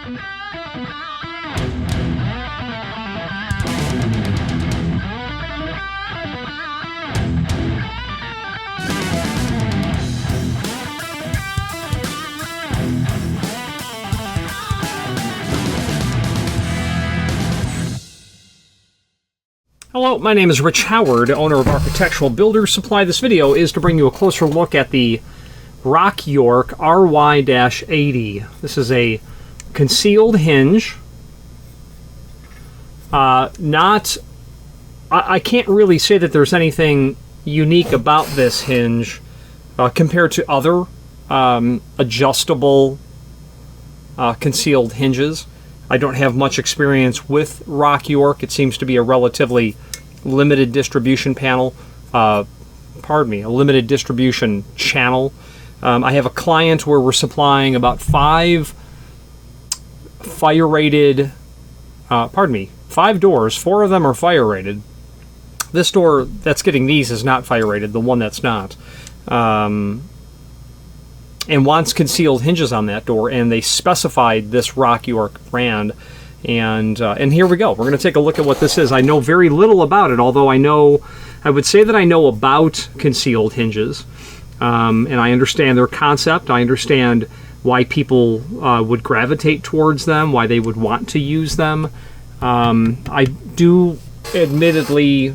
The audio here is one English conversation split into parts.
Hello, my name is Rich Howard, owner of Architectural Builders Supply. This video is to bring you a closer look at the RockYork RY-80. This is a concealed hinge. I can't really say that there's anything unique about this hinge compared to other adjustable concealed hinges. I don't have much experience with RockYork. It seems to be a relatively limited distribution panel. A limited distribution channel. I have a client where we're supplying about 5 fire-rated, 5 doors. 4 of them are fire-rated. This door that's getting these is not fire-rated, the one that's not. And wants concealed hinges on that door, and they specified this RockYork brand, and here we go. We're going to take a look at what this is. I know very little about it, although I would say that I know about concealed hinges, and I understand their concept. I understand why people would gravitate towards them, why they would want to use them. I do admittedly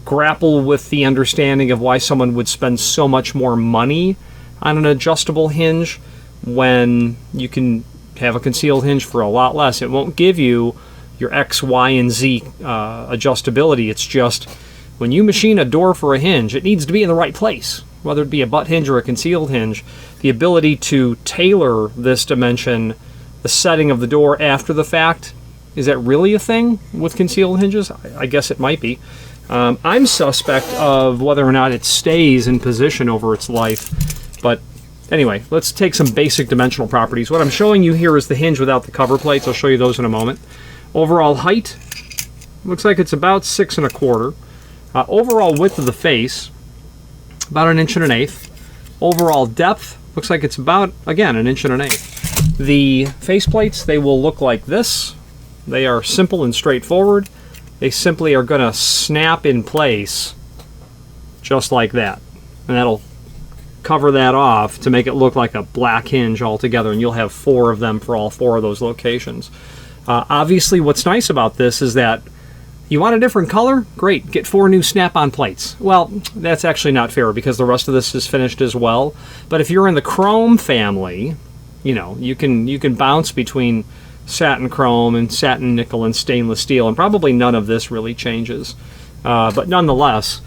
grapple with the understanding of why someone would spend so much more money on an adjustable hinge when you can have a concealed hinge for a lot less. It won't give you your X, Y, and Z adjustability. It's just when you machine a door for a hinge, it needs to be in the right place, whether it be a butt hinge or a concealed hinge. The ability to tailor this dimension, the setting of the door after the fact, is that really a thing with concealed hinges? I guess it might be. I'm suspect of whether or not it stays in position over its life. But anyway, let's take some basic dimensional properties. What I'm showing you here is the hinge without the cover plates. I'll show you those in a moment. Overall height, looks like it's about 6 1/4. Overall width of the face, about 1 1/8 inches. Overall depth, looks like it's about, again, 1 1/8 inches. The face plates, they will look like this. They are simple and straightforward. They simply are going to snap in place just like that. And that'll cover that off to make it look like a black hinge altogether, and you'll have 4 of them for all 4 of those locations. Obviously, what's nice about this is that you want a different color? Great, get 4 new snap-on plates. Well, that's actually not fair because the rest of this is finished as well. But if you're in the chrome family, you know, you can bounce between satin chrome and satin nickel and stainless steel, and probably none of this really changes. But nonetheless,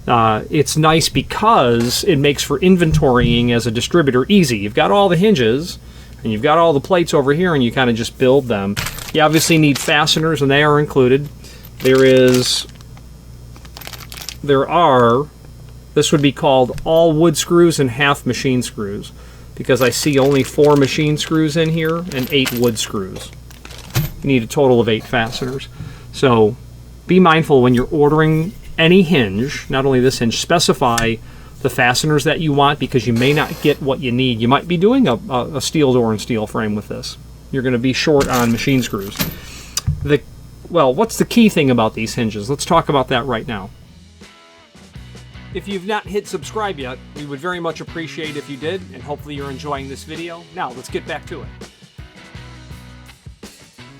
it's nice because it makes for inventorying as a distributor easy. You've got all the hinges and you've got all the plates over here, and you kind of just build them. You obviously need fasteners, and they are included. This would be called all wood screws and half machine screws, because I see only 4 machine screws in here and 8 wood screws. You need a total of 8 fasteners. So be mindful when you're ordering any hinge, not only this hinge, specify the fasteners that you want, because you may not get what you need. You might be doing a steel door and steel frame with this. You're going to be short on machine screws. Well, what's the key thing about these hinges? Let's talk about that right now. If you've not hit subscribe yet, we would very much appreciate if you did, and hopefully you're enjoying this video. Now, let's get back to it.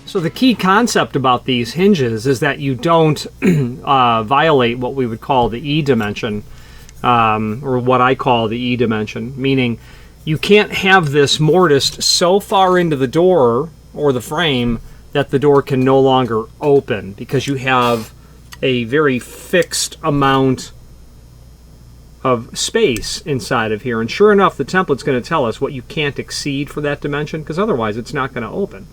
So the key concept about these hinges is that you don't violate what we would call the E dimension, or what I call the E dimension, meaning you can't have this mortised so far into the door or the frame that the door can no longer open, because you have a very fixed amount of space inside of here. And sure enough, the template's going to tell us what you can't exceed for that dimension, because otherwise it's not going to open.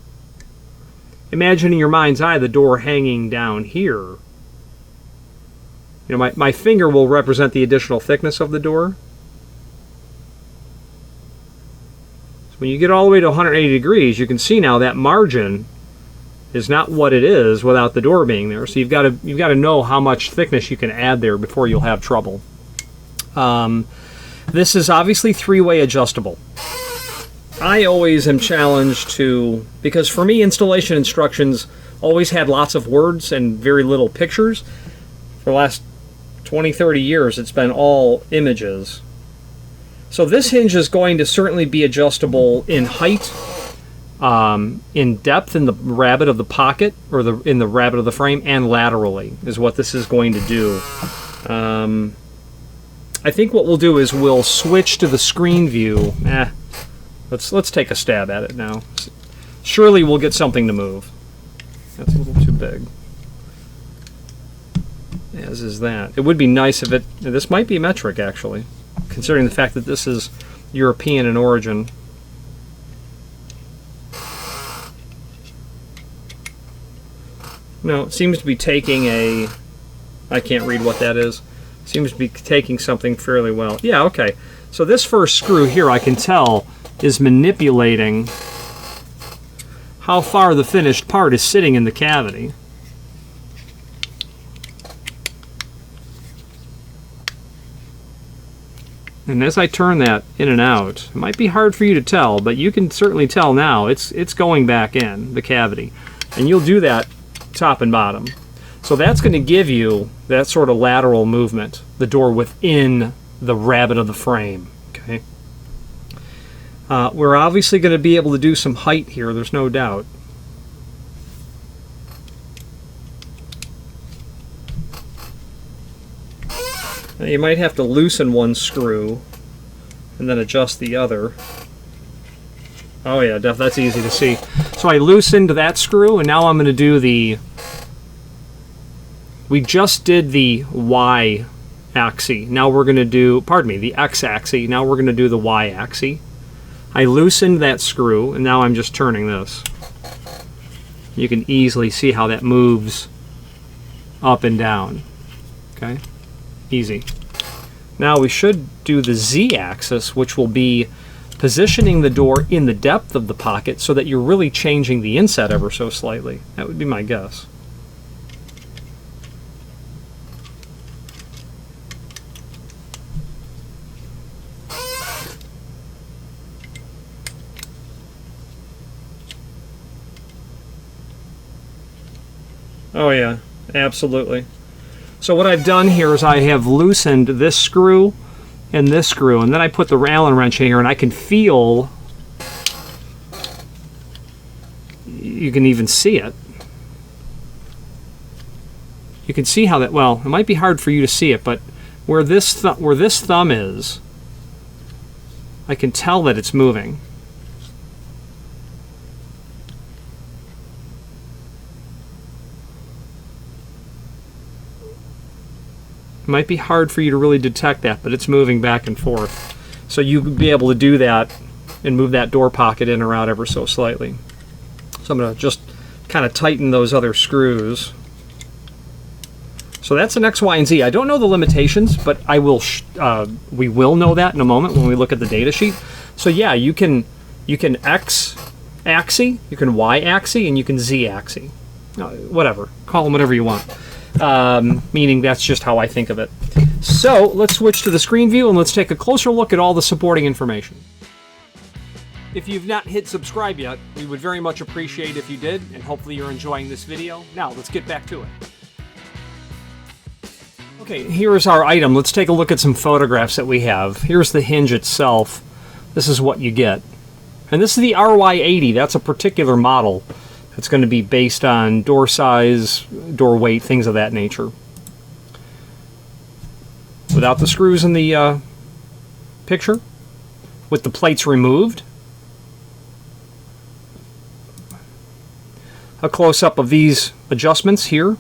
Imagine in your mind's eye the door hanging down here. You know, my finger will represent the additional thickness of the door. So when you get all the way to 180 degrees, you can see now that margin is not what it is without the door being there. So you've got to know how much thickness you can add there before you'll have trouble. This is obviously 3-way adjustable. I always am challenged to, because for me installation instructions always had lots of words and very little pictures. For the last 20, 30 years it's been all images. So this hinge is going to certainly be adjustable in height, in depth in the rabbet of the pocket, or in the rabbet of the frame, and laterally is what this is going to do. I think what we'll do is we'll switch to the screen view. Let's take a stab at it now. Surely we'll get something to move. That's a little too big. As is that. It would be nice if this might be metric actually, considering the fact that this is European in origin. No, it seems to be taking I can't read what that is. Seems to be taking something fairly well. Yeah, okay. So this first screw here, I can tell, is manipulating how far the finished part is sitting in the cavity. And as I turn that in and out, it might be hard for you to tell, but you can certainly tell now it's going back in the cavity. And you'll do that top and bottom. So that's going to give you that sort of lateral movement, the door within the rabbet of the frame. Okay. We're obviously going to be able to do some height here, there's no doubt. Now you might have to loosen one screw and then adjust the other. Oh yeah, that's easy to see. So I loosened that screw, and now I'm going to do we just did the Y axis. Now we're going to do, pardon me, the X axis. Now we're going to do the Y axis. I loosened that screw, and now I'm just turning this. You can easily see how that moves up and down. Okay? Easy. Now we should do the Z axis, which will be positioning the door in the depth of the pocket so that you're really changing the inset ever so slightly. That would be my guess. Oh yeah, absolutely. So what I've done here is I have loosened this screw and this screw, and then I put the Allen wrench in here, and I can feel, you can even see it. You can see how that, well, it might be hard for you to see it, but where this thumb is, I can tell that it's moving. It might be hard for you to really detect that, but it's moving back and forth. So you'll be able to do that and move that door pocket in or out ever so slightly. So I'm going to just kind of tighten those other screws. So that's an X, Y, and Z. I don't know the limitations, but I will. We will know that in a moment when we look at the data sheet. So yeah, you can X axis, you can Y axis, and you can Z axis. Whatever, call them whatever you want. Meaning that's just how I think of it. So let's switch to the screen view and let's take a closer look at all the supporting information. If you've not hit subscribe yet, we would very much appreciate if you did, and hopefully you're enjoying this video. Now let's get back to it. Okay, here's our item. Let's take a look at some photographs that we have. Here's the hinge itself. This is what you get. And this is the RY-80. That's a particular model. It's going to be based on door size, door weight, things of that nature. Without the screws in the picture, with the plates removed. A close-up of these adjustments here.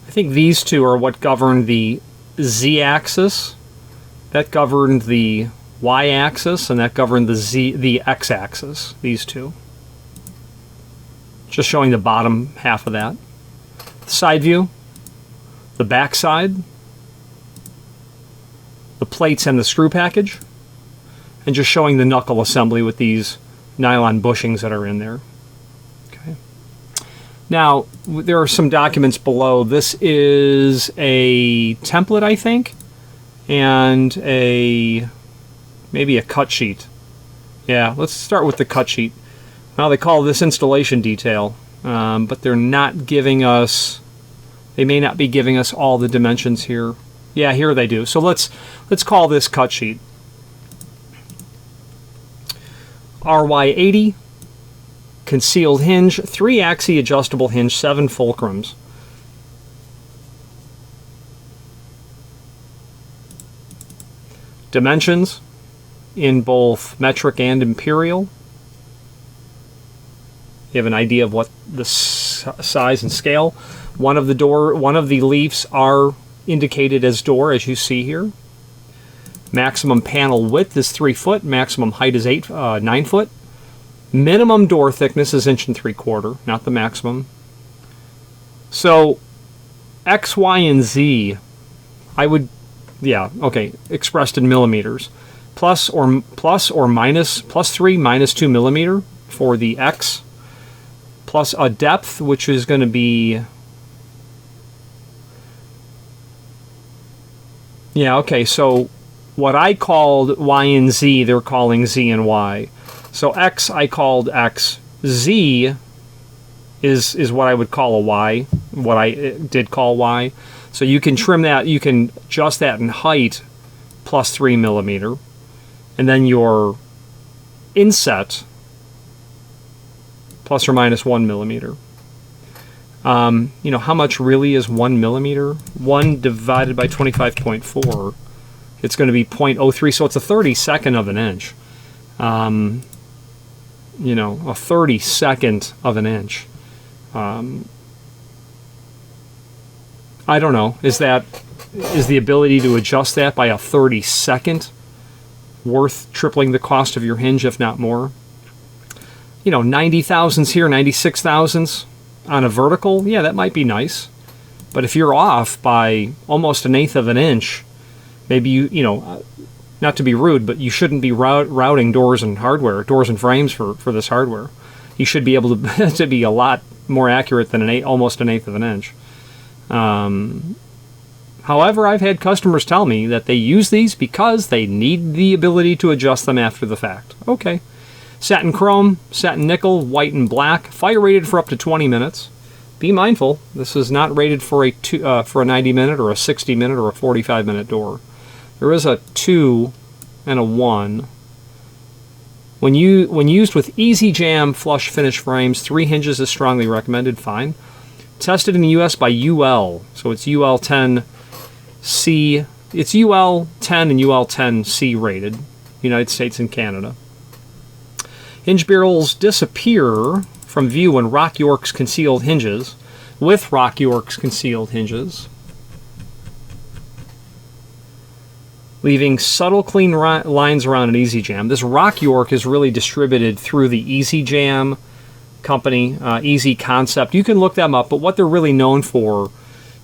I think these two are what govern the Z-axis. That governed the Y-axis, and that governed the X-axis, these two. Just showing the bottom half of that. The side view, the back side, the plates and the screw package, and just showing the knuckle assembly with these nylon bushings that are in there. Okay. Now, there are some documents below. This is a template, I think. and maybe a cut sheet. Yeah, let's start with the cut sheet. Now they call this installation detail, but they're not giving us, they may not be giving us all the dimensions here. Yeah, here they do. So let's call this cut sheet. RY-80, concealed hinge, 3-axis adjustable hinge, 7 fulcrums. Dimensions in both metric and imperial. You have an idea of what the size and scale. One of the leafs are indicated as door, as you see here. Maximum panel width is 3 foot. Maximum height is 9 foot. Minimum door thickness is 1 3/4, not the maximum. So X, Y, and Z, I would, yeah, okay, expressed in millimeters. Plus or minus, +3, -2 millimeter for the X, plus a depth, which is going to be, yeah, okay, so what I called Y and Z, they're calling Z and Y. So X, I called X. Z is what I would call a Y, what I did call Y. So you can trim that, you can adjust that in height, +3 millimeter. And then your inset, plus or minus 1 millimeter. You know, how much really is 1 millimeter? 1 divided by 25.4. It's going to be 0.03, so it's a 32nd of an inch. You know, a 32nd of an inch. I don't know. Is the ability to adjust that by a 32nd worth tripling the cost of your hinge, if not more? You know, 90 thousandths here, 96 thousandths on a vertical, yeah, that might be nice. But if you're off by almost 1/8 of an inch, maybe you know, not to be rude, but you shouldn't be routing doors and hardware, doors and frames for this hardware. You should be able to to be a lot more accurate than almost 1/8 of an inch. However, I've had customers tell me that they use these because they need the ability to adjust them after the fact. Okay. Satin chrome, satin nickel, white and black, fire rated for up to 20 minutes. Be mindful, this is not rated for a 90-minute or a 60-minute or a 45-minute door. There is a 2 and a 1. When used with Easy Jam flush finish frames, 3 hinges is strongly recommended. Fine. Tested in the U.S. by UL, so it's UL10C. It's UL10 and UL10C rated, United States and Canada. Hinge barrels disappear from view when RockYork's concealed hinges, with RockYork's concealed hinges, leaving subtle clean lines around an Easy Jam. This RockYork is really distributed through the Easy Jam company, Easy Concept. You can look them up, but what they're really known for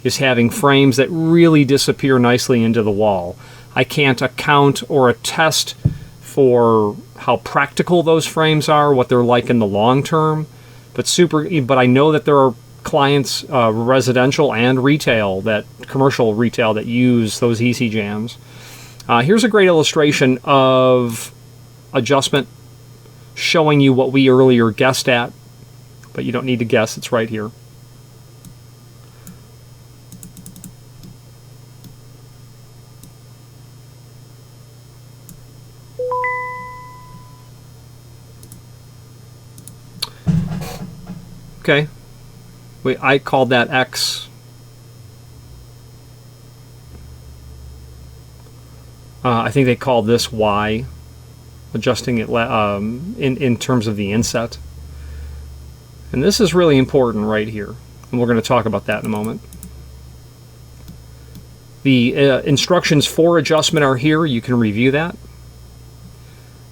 is having frames that really disappear nicely into the wall. I can't account or attest for how practical those frames are, what they're like in the long term, but I know that there are clients, residential and retail, commercial retail, that use those Easy Jams. Here's a great illustration of adjustment showing you what we earlier guessed at, but you don't need to guess, it's right here. Okay, I called that X. I think they called this Y, adjusting it in terms of the inset. And this is really important right here, and we're going to talk about that in a moment. The instructions for adjustment are here. You can review that.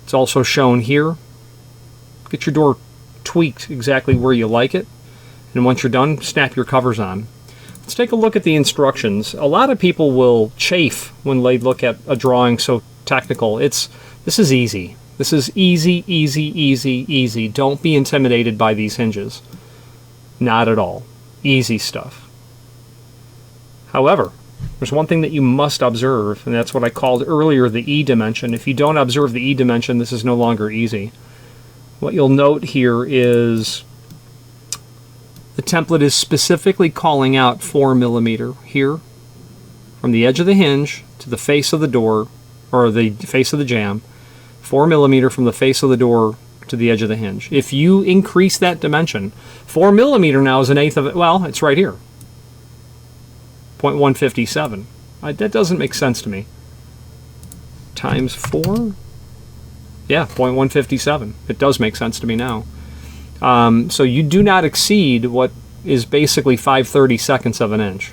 It's also shown here. Get your door tweaked exactly where you like it, and once you're done, snap your covers on. Let's take a look at the instructions. A lot of people will chafe when they look at a drawing so technical. This is easy. This is easy, easy, easy, easy. Don't be intimidated by these hinges. Not at all. Easy stuff. However, there's one thing that you must observe, and that's what I called earlier the E dimension. If you don't observe the E dimension, this is no longer easy. What you'll note here is the template is specifically calling out 4 millimeter here, from the edge of the hinge to the face of the door, or the face of the jamb, 4 millimeter from the face of the door to the edge of the hinge. If you increase that dimension, 4 millimeter now is an eighth of it. Well, it's right here, 0.157. That doesn't make sense to me. Times 4? Yeah, 0.157. It does make sense to me now. So you do not exceed what is basically 5/32 of an inch.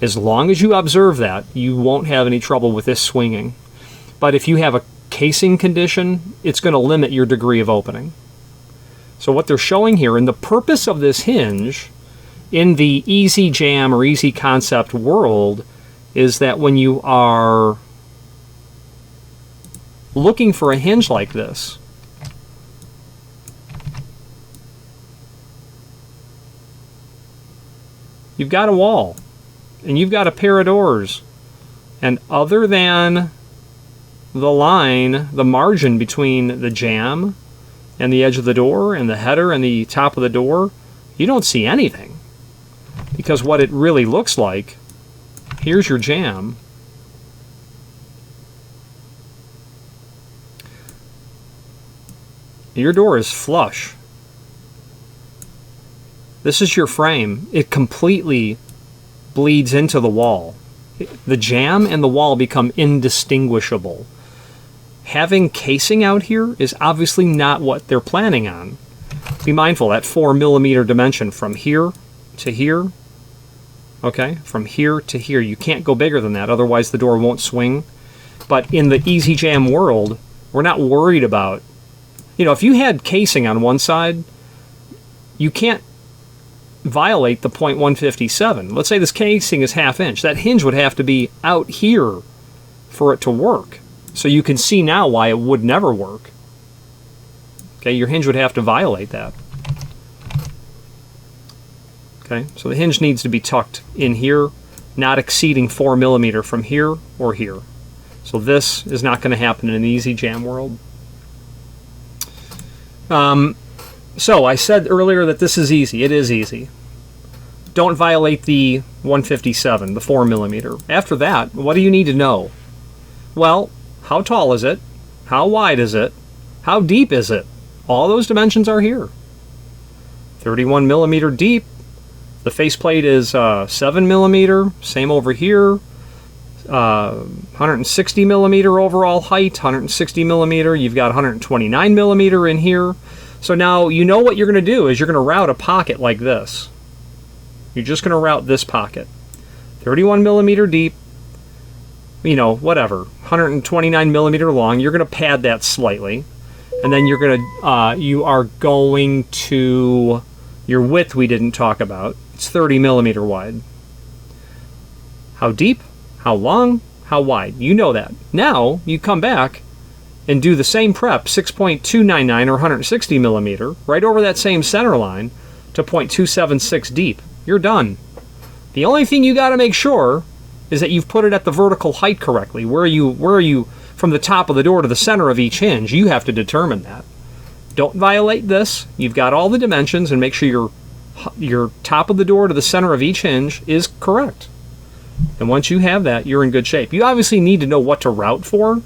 As long as you observe that, you won't have any trouble with this swinging. But if you have a casing condition, it's going to limit your degree of opening. So what they're showing here, and the purpose of this hinge in the easy jam or easy concept world, is that when you are looking for a hinge like this, you've got a wall and you've got a pair of doors, and other than the line, the margin between the jamb and the edge of the door and the header and the top of the door, you don't see anything. Because what it really looks like, here's your jamb. Your door is flush. This is your frame. It completely bleeds into the wall. The jamb and the wall become indistinguishable. Having casing out here is obviously not what they're planning on. Be mindful, that 4 millimeter dimension from here to here, okay, from here to here, you can't go bigger than that, otherwise the door won't swing. But in the easy jam world, we're not worried about, if you had casing on one side, you can't violate the 0.157. Let's say this casing is ½ inch. That hinge would have to be out here for it to work. So you can see now why it would never work. Okay, your hinge would have to violate that. Okay, so the hinge needs to be tucked in here, not exceeding 4 millimeter from here or here. So this is not going to happen in an easy jam world. So I said earlier that this is easy. It is easy. Don't violate the 157, the 4 millimeter. After that, what do you need to know? Well, how tall is it? How wide is it? How deep is it? All those dimensions are here. 31 millimeter deep. The faceplate is 7 millimeter. Same over here. 160 millimeter overall height. 160 millimeter. You've got 129 millimeter in here. So now you know what you're going to do is you're going to route a pocket like this. You're just going to route this pocket. 31 millimeter deep. Whatever, 129 millimeter long. You're going to pad that slightly, and then you are going to, your width we didn't talk about. It's 30 millimeter wide. How deep? How long? How wide? You know that. Now you come back and do the same prep, 6.299 or 160 millimeter, right over that same center line to 0.276 deep. You're done. The only thing you got to make sure is that you've put it at the vertical height correctly. Where are you from the top of the door to the center of each hinge? You have to determine that. Don't violate this. You've got all the dimensions, and make sure your top of the door to the center of each hinge is correct. And once you have that, you're in good shape. You obviously need to know what to route for.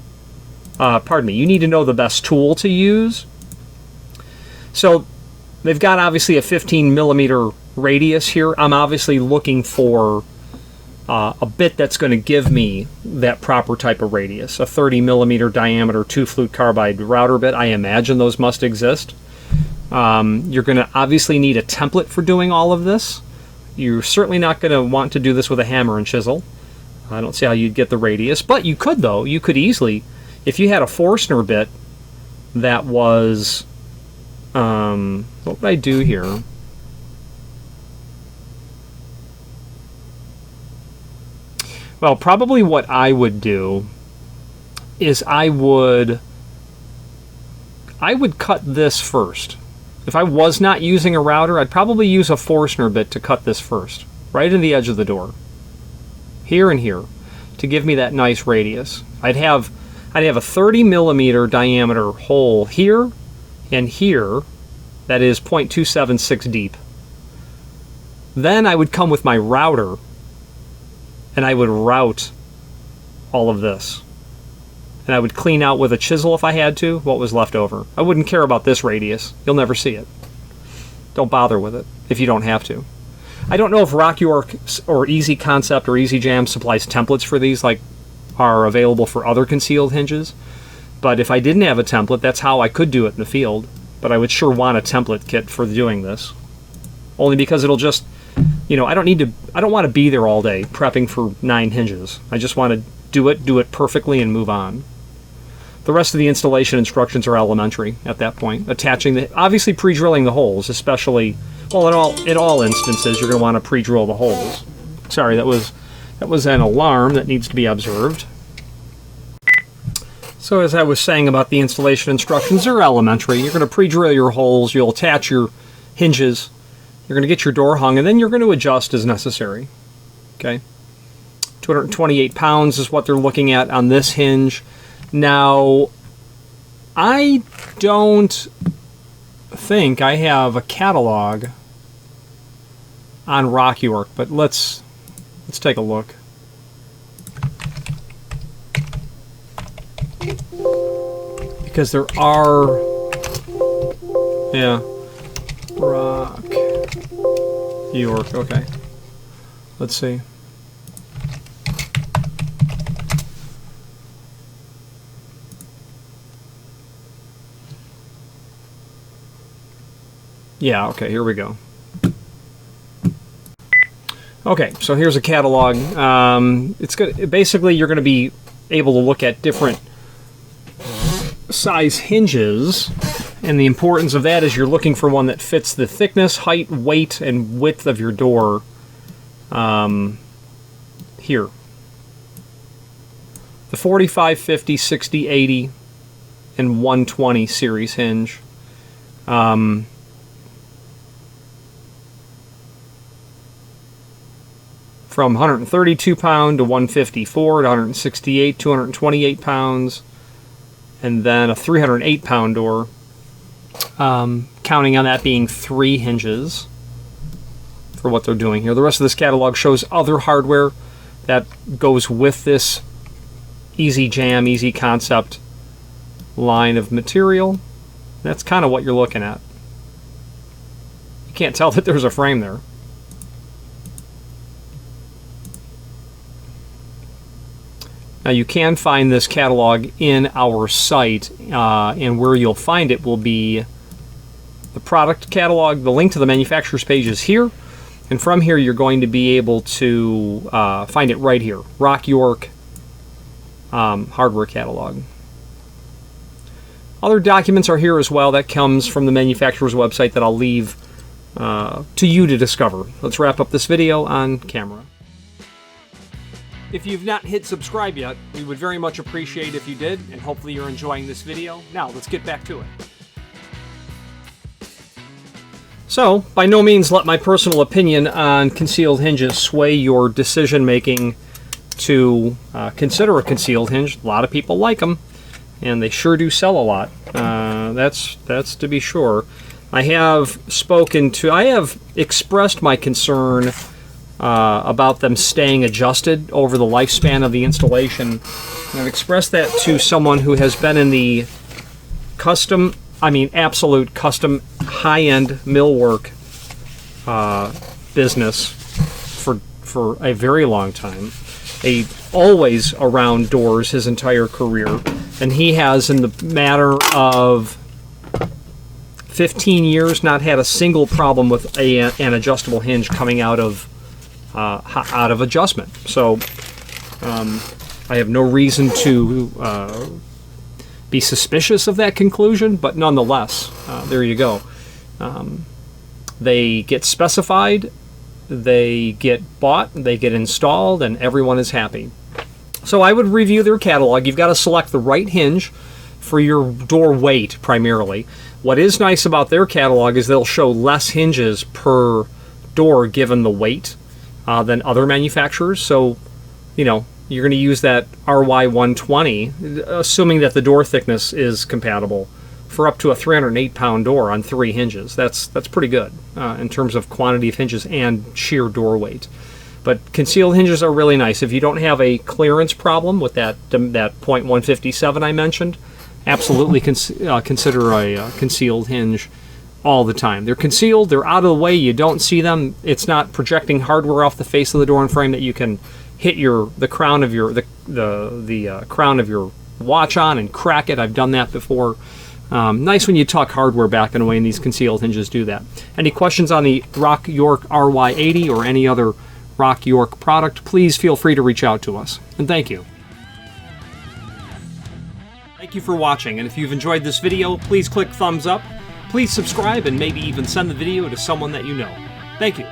You need to know the best tool to use. So they've got obviously a 15 millimeter radius here. I'm obviously looking for a bit that's going to give me that proper type of radius. A 30 millimeter diameter 2-flute carbide router bit. I imagine those must exist. You're going to obviously need a template for doing all of this. You're certainly not going to want to do this with a hammer and chisel. I don't see how you'd get the radius, but you could though. You could easily, if you had a Forstner bit that was, what would I do here? Well, probably what I would do is I would cut this first. If I was not using a router, I'd probably use a Forstner bit to cut this first, right in the edge of the door. here and here, to give me that nice radius. I'd have a 30 millimeter diameter hole here and here that is 0.276 deep. Then I would come with my router and I would route all of this. And I would clean out with a chisel if I had to what was left over. I wouldn't care about this radius. You'll never see it. Don't bother with it if you don't have to. I don't know if RockYork or Easy Concept or Easy Jam supplies templates for these like are available for other concealed hinges. But if I didn't have a template, that's how I could do it in the field. But I would sure want a template kit for doing this. Only because it'll just, you know, I don't want to be there all day prepping for 9 hinges. I just want to do it perfectly and move on. The rest of the installation instructions are elementary at that point. Obviously pre-drilling the holes, especially, well, in all instances, you're going to want to pre-drill the holes. Sorry, that was an alarm that needs to be observed. So as I was saying about the installation instructions, they're elementary. You're going to pre-drill your holes, you'll attach your hinges, you're going to get your door hung, and then you're going to adjust as necessary. Okay? 228 pounds is what they're looking at on this hinge. Now, I don't think I have a catalog on RockYork, but let's take a look. Because there are, yeah, RockYork, okay. Let's see. Yeah, okay, here we go. Okay, so here's a catalog. It's good. Basically, you're going to be able to look at different size hinges, and the importance of that is you're looking for one that fits the thickness, height, weight, and width of your door. Here. The 45, 50, 60, 80, and 120 series hinge. From 132 pound to 154 to 168, 228 pounds, and then a 308 pound door, counting on that being 3 hinges for what they're doing here. The rest of this catalog shows other hardware that goes with this Easy Jam, Easy Concept line of material. That's kind of what you're looking at. You can't tell that there's a frame there. Now you can find this catalog in our site, and where you'll find it will be the product catalog. The link to the manufacturer's page is here, and from here you're going to be able to find it right here, RockYork hardware catalog. Other documents are here as well. That comes from the manufacturer's website that I'll leave to you to discover. Let's wrap up this video on camera. If you've not hit subscribe yet, we would very much appreciate if you did, and hopefully you're enjoying this video. Now, let's get back to it. So, by no means let my personal opinion on concealed hinges sway your decision-making to consider a concealed hinge. A lot of people like them, and they sure do sell a lot. That's to be sure. I have expressed my concern about them staying adjusted over the lifespan of the installation. And I've expressed that to someone who has been in the absolute custom high-end millwork business for a very long time. Always around doors his entire career. And he has, in the matter of 15 years, not had a single problem with an adjustable hinge coming out of adjustment. So I have no reason to be suspicious of that conclusion, but nonetheless, there you go. They get specified, they get bought, they get installed, and everyone is happy. So I would review their catalog. You've got to select the right hinge for your door weight primarily. What is nice about their catalog is they'll show less hinges per door given the weight than other manufacturers. So you know, you're going to use that RY-120, assuming that the door thickness is compatible, for up to a 308-pound door on 3 hinges. That's pretty good in terms of quantity of hinges and sheer door weight. But concealed hinges are really nice. If you don't have a clearance problem with that .157 I mentioned, absolutely consider a concealed hinge all the time. They're concealed, they're out of the way, you don't see them. It's not projecting hardware off the face of the door and frame that you can hit the crown of your crown of your watch on and crack it. I've done that before. Nice when you tuck hardware back and away, and these concealed hinges do that. Any questions on the RockYork RY-80 or any other RockYork product, please feel free to reach out to us. And thank you. Thank you for watching, and if you've enjoyed this video, please click thumbs up, please subscribe, and maybe even send the video to someone that you know. Thank you.